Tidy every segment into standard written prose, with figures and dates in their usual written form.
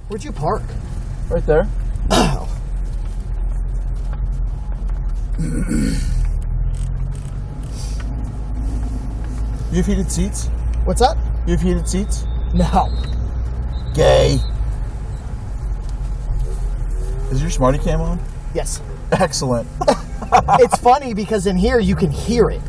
Where'd you park? Right there. Oh. You have heated seats? What's that? You have heated seats? No. Gay. Is your Smarty Cam on? Yes. Excellent. It's funny because in here you can hear it.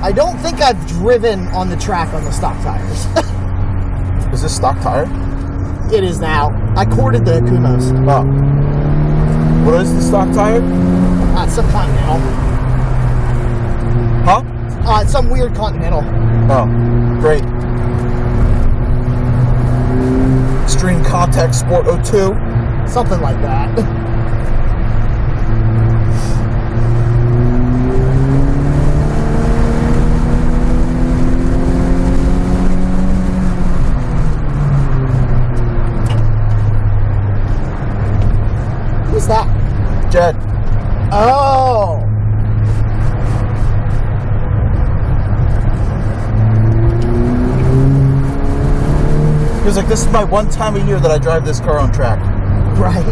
I don't think I've driven on the track on the stock tires. Is this stock tire? It is now. I corded the Kumos. Oh. What is the stock tire? Some Continental. Huh? Some weird Continental. Oh, great. Extreme Contact Sport 02. Something like that. Who's that? Jed. Oh. He was like, this is my one time a year that I drive this car on track. Right.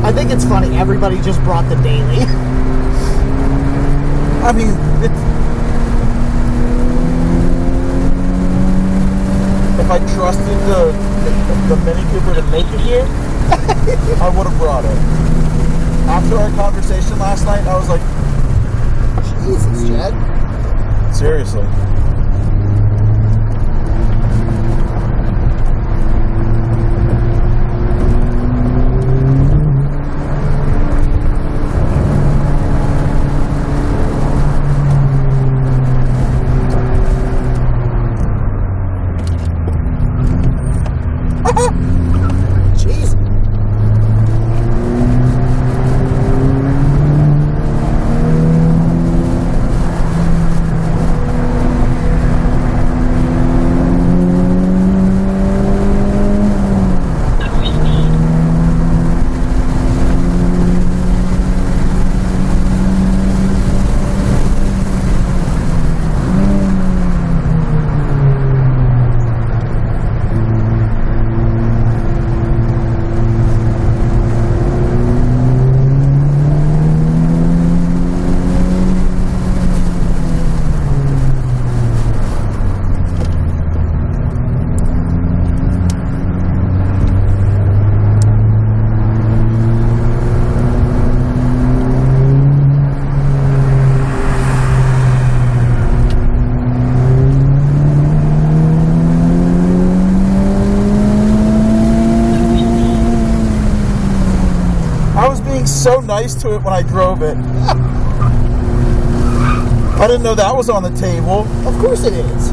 I think it's funny. Everybody just brought the daily. I mean, if I trusted the Mini Cooper to make it here, I would have brought it. After our conversation last night, I was like, Jesus, Jed. seriously. Jeez. I was being so nice to it when I drove it. I didn't know that was on the table. Of course it is.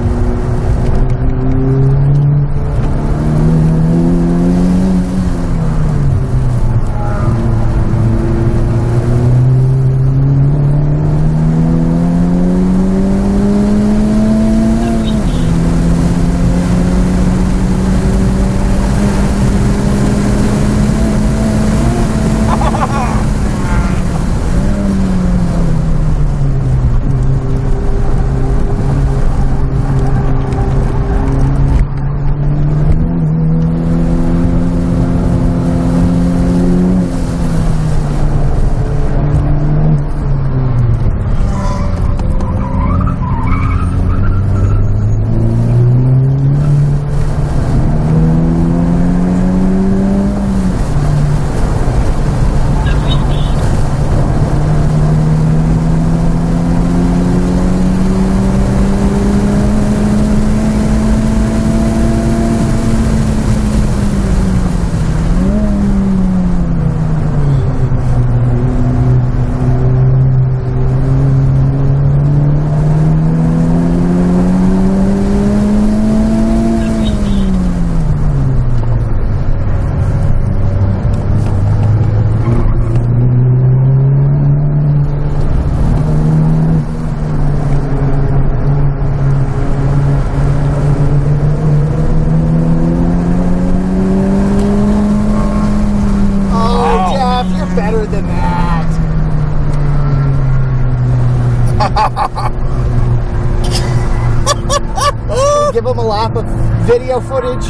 give them a lap of video footage.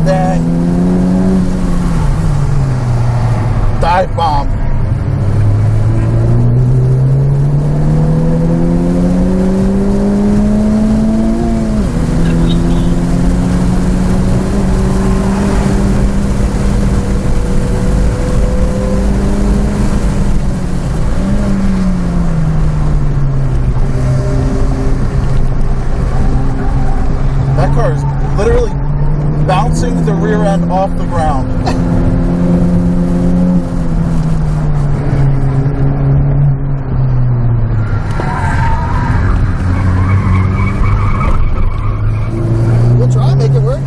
Then dive bomb. That car is literally bouncing the rear end off the ground. We'll try and make it work.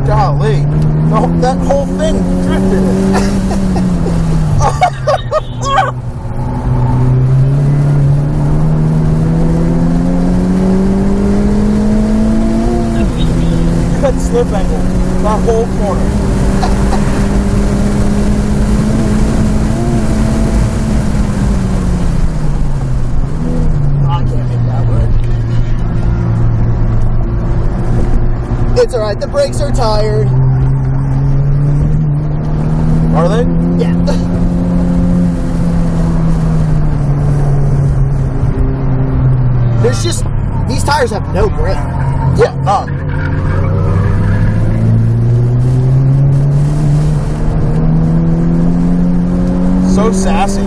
Golly, that whole thing drifted. Cut slip angle, that whole corner. I can't make that work. It's alright, the brakes are tired. Are they? Yeah. There's just, these tires have no grip. Yeah, none. So sassy.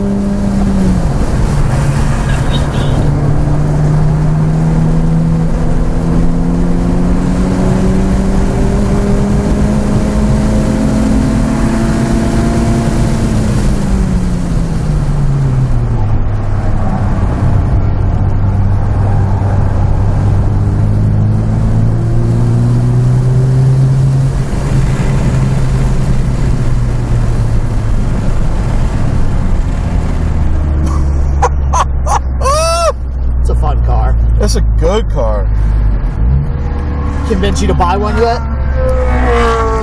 That's a good car. Convince you to buy one yet?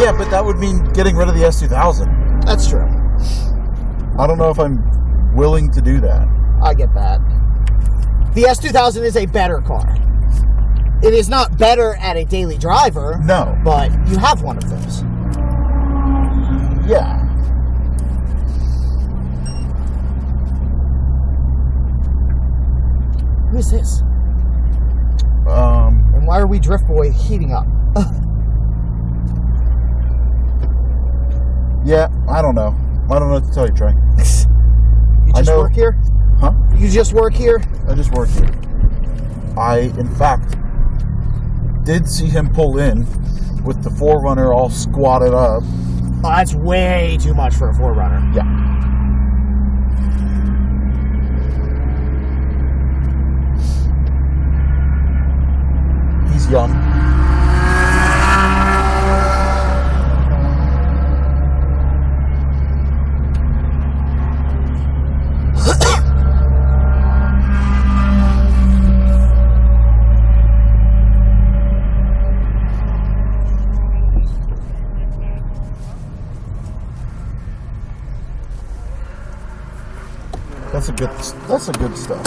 Yeah, but that would mean getting rid of the S2000. That's true. I don't know if I'm willing to do that. I get that. The S2000 is a better car. It is not better at a daily driver. No. But you have one of those. Yeah. Who is this? And why are we Drift Boy heating up? Yeah, I don't know. I don't know what to tell you, Trey. You just work here? Huh? You just work here? I just work here. I, in fact, did see him pull in with the 4Runner all squatted up. Oh, that's way too much for a 4Runner. Yeah. He's young. That's a good stuff.